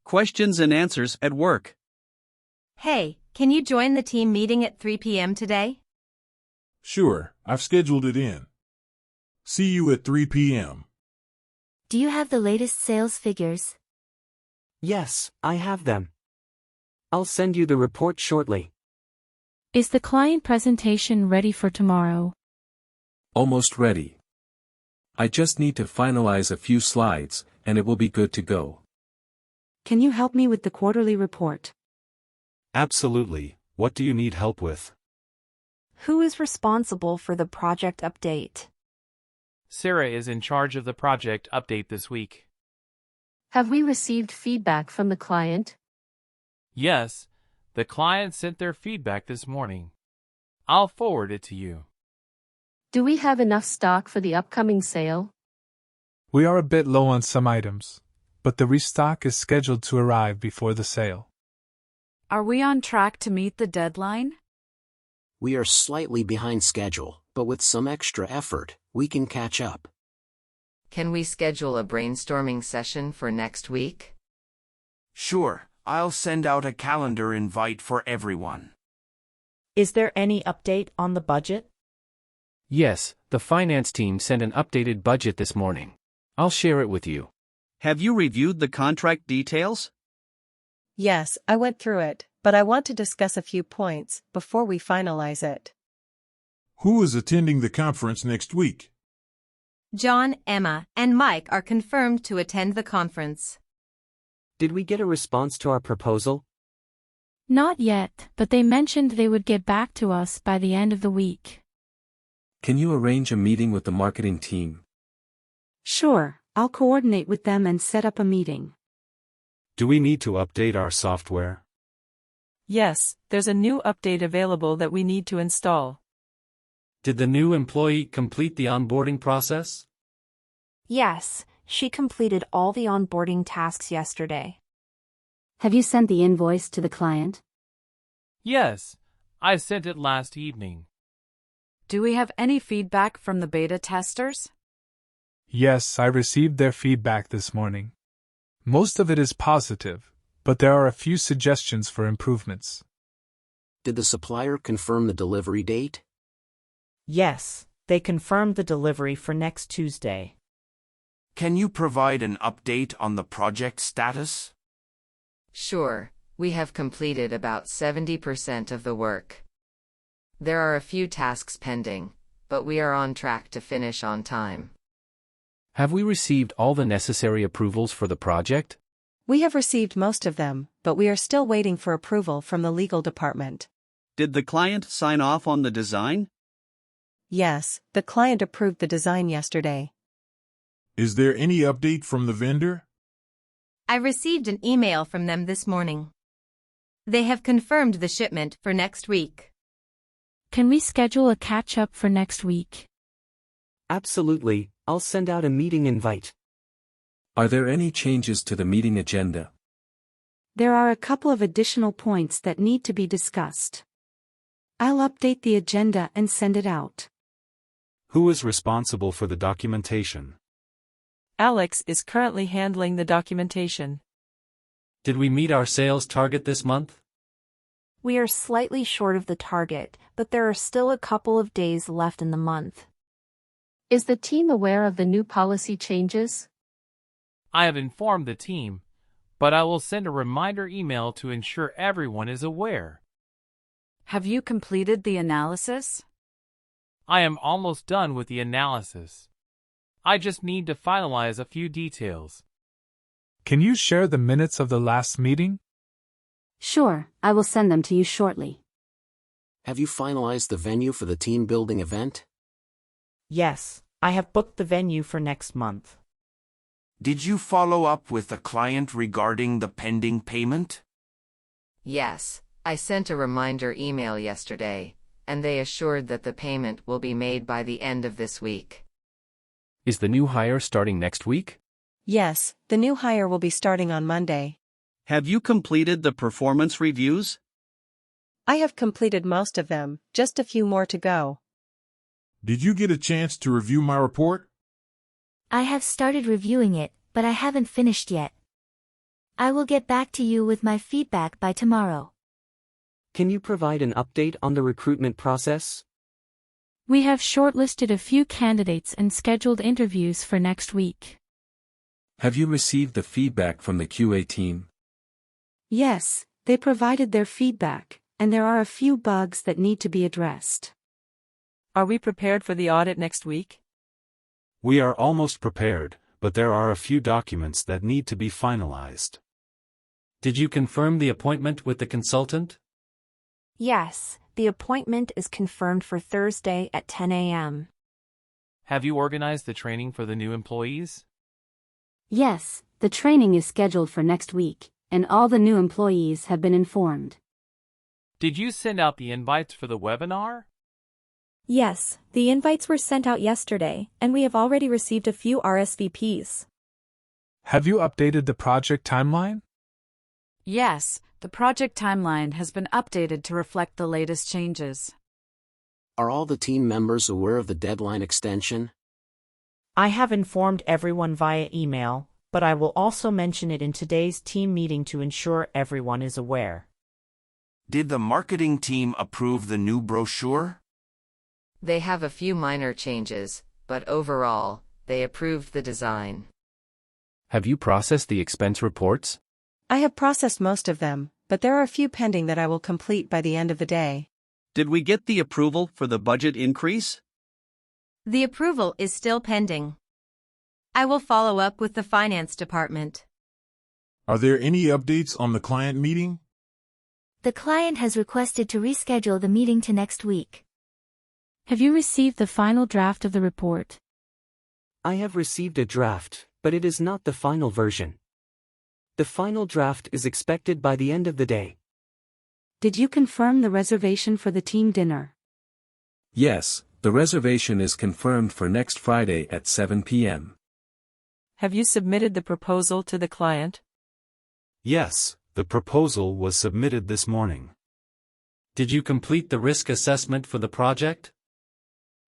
Questions and answers at work. Hey, can you join the team meeting at 3 p.m. today? Sure, I've scheduled it in. See you at 3 p.m. Do you have the latest sales figures? Yes, I have them. I'll send you the report shortly. Is the client presentation ready for tomorrow? Almost ready. I just need to finalize a few slides, and it will be good to go. Can you help me with the quarterly report? Absolutely. What do you need help with? Who is responsible for the project update? Sarah is in charge of the project update this week. Have we received feedback from the client? Yes, the client sent their feedback this morning. I'll forward it to you. Do we have enough stock for the upcoming sale? We are a bit low on some items, but the restock is scheduled to arrive before the sale. Are we on track to meet the deadline? We are slightly behind schedule, but with some extra effort, we can catch up. Can we schedule a brainstorming session for next week? Sure, I'll send out a calendar invite for everyone. Is there any update on the budget? Yes, the finance team sent an updated budget this morning. I'll share it with you. Have you reviewed the contract details? Yes, I went through it, but I want to discuss a few points before we finalize it. Who is attending the conference next week? John, Emma, and Mike are confirmed to attend the conference. Did we get a response to our proposal? Not yet, but they mentioned they would get back to us by the end of the week. Can you arrange a meeting with the marketing team? Sure, I'll coordinate with them and set up a meeting. Do we need to update our software? Yes, there's a new update available that we need to install. Did the new employee complete the onboarding process? Yes, she completed all the onboarding tasks yesterday. Have you sent the invoice to the client? Yes, I sent it last evening. Do we have any feedback from the beta testers? Yes, I received their feedback this morning. Most of it is positive, but there are a few suggestions for improvements. Did the supplier confirm the delivery date? Yes, they confirmed the delivery for next Tuesday. Can you provide an update on the project status? Sure, we have completed about 70% of the work. There are a few tasks pending, but we are on track to finish on time. Have we received all the necessary approvals for the project? We have received most of them, but we are still waiting for approval from the legal department. Did the client sign off on the design? Yes, the client approved the design yesterday. Is there any update from the vendor? I received an email from them this morning. They have confirmed the shipment for next week. Can we schedule a catch-up for next week? Absolutely, I'll send out a meeting invite. Are there any changes to the meeting agenda? There are a couple of additional points that need to be discussed. I'll update the agenda and send it out. Who is responsible for the documentation? Alex is currently handling the documentation. Did we meet our sales target this month? We are slightly short of the target, but there are still a couple of days left in the month. Is the team aware of the new policy changes? I have informed the team, but I will send a reminder email to ensure everyone is aware. Have you completed the analysis? I am almost done with the analysis. I just need to finalize a few details. Can you share the minutes of the last meeting? Sure, I will send them to you shortly. Have you finalized the venue for the team building event? Yes, I have booked the venue for next month. Did you follow up with the client regarding the pending payment? Yes, I sent a reminder email yesterday, and they assured that the payment will be made by the end of this week. Is the new hire starting next week? Yes, the new hire will be starting on Monday. Have you completed the performance reviews? I have completed most of them, just a few more to go. Did you get a chance to review my report? I have started reviewing it, but I haven't finished yet. I will get back to you with my feedback by tomorrow. Can you provide an update on the recruitment process? We have shortlisted a few candidates and scheduled interviews for next week. Have you received the feedback from the QA team? Yes, they provided their feedback, and there are a few bugs that need to be addressed. Are we prepared for the audit next week? We are almost prepared, but there are a few documents that need to be finalized. Did you confirm the appointment with the consultant? Yes, the appointment is confirmed for Thursday at 10 a.m. Have you organized the training for the new employees? Yes, the training is scheduled for next week, and all the new employees have been informed. Did you send out the invites for the webinar? Yes, the invites were sent out yesterday, and we have already received a few RSVPs. Have you updated the project timeline? Yes, the project timeline has been updated to reflect the latest changes. Are all the team members aware of the deadline extension? I have informed everyone via email, but I will also mention it in today's team meeting to ensure everyone is aware. Did the marketing team approve the new brochure? They have a few minor changes, but overall, they approved the design. Have you processed the expense reports? I have processed most of them, but there are a few pending that I will complete by the end of the day. Did we get the approval for the budget increase? The approval is still pending. I will follow up with the finance department. Are there any updates on the client meeting? The client has requested to reschedule the meeting to next week. Have you received the final draft of the report? I have received a draft, but it is not the final version. The final draft is expected by the end of the day. Did you confirm the reservation for the team dinner? Yes, the reservation is confirmed for next Friday at 7 p.m. Have you submitted the proposal to the client? Yes, the proposal was submitted this morning. Did you complete the risk assessment for the project?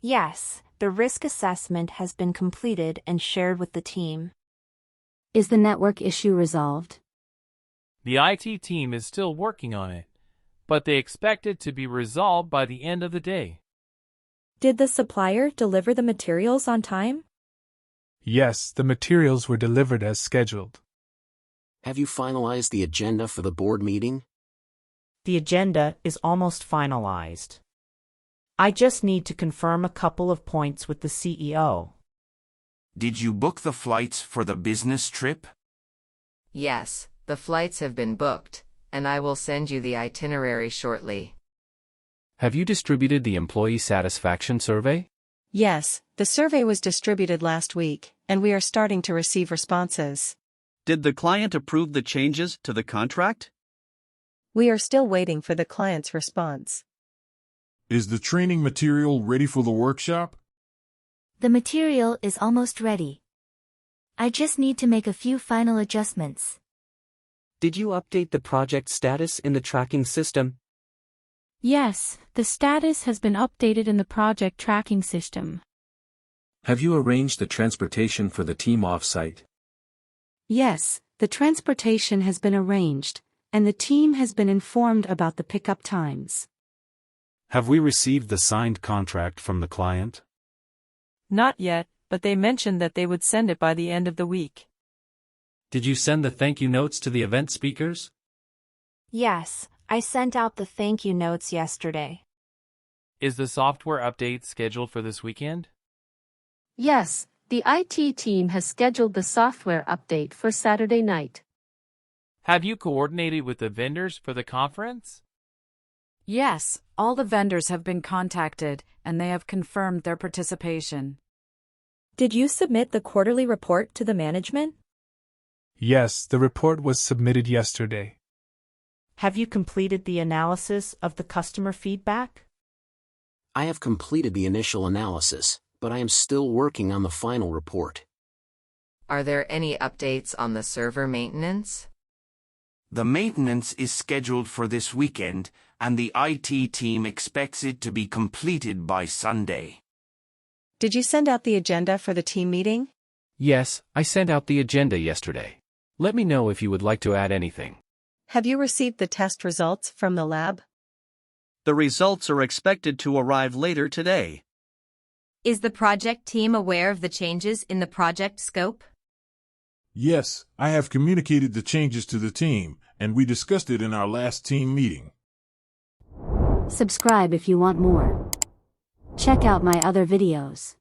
Yes, the risk assessment has been completed and shared with the team. Is the network issue resolved? The IT team is still working on it, but they expect it to be resolved by the end of the day. Did the supplier deliver the materials on time? Yes, the materials were delivered as scheduled. Have you finalized the agenda for the board meeting? The agenda is almost finalized. I just need to confirm a couple of points with the CEO. Did you book the flights for the business trip? Yes, the flights have been booked, and I will send you the itinerary shortly. Have you distributed the employee satisfaction survey? Yes, the survey was distributed last week, and we are starting to receive responses. Did the client approve the changes to the contract? We are still waiting for the client's response. Is the training material ready for the workshop? The material is almost ready. I just need to make a few final adjustments. Did you update the project status in the tracking system? Yes, the status has been updated in the project tracking system. Have you arranged the transportation for the team off-site? Yes, the transportation has been arranged, and the team has been informed about the pickup times. Have we received the signed contract from the client? Not yet, but they mentioned that they would send it by the end of the week. Did you send the thank you notes to the event speakers? Yes, I sent out the thank you notes yesterday. Is the software update scheduled for this weekend? Yes, the IT team has scheduled the software update for Saturday night. Have you coordinated with the vendors for the conference? Yes, all the vendors have been contacted, and they have confirmed their participation. Did you submit the quarterly report to the management? Yes, the report was submitted yesterday. Have you completed the analysis of the customer feedback? I have completed the initial analysis, but I am still working on the final report. Are there any updates on the server maintenance? The maintenance is scheduled for this weekend, and the IT team expects it to be completed by Sunday. Did you send out the agenda for the team meeting? Yes, I sent out the agenda yesterday. Let me know if you would like to add anything. Have you received the test results from the lab? The results are expected to arrive later today. Is the project team aware of the changes in the project scope? Yes, I have communicated the changes to the team, and we discussed it in our last team meeting. Subscribe if you want more. Check out my other videos.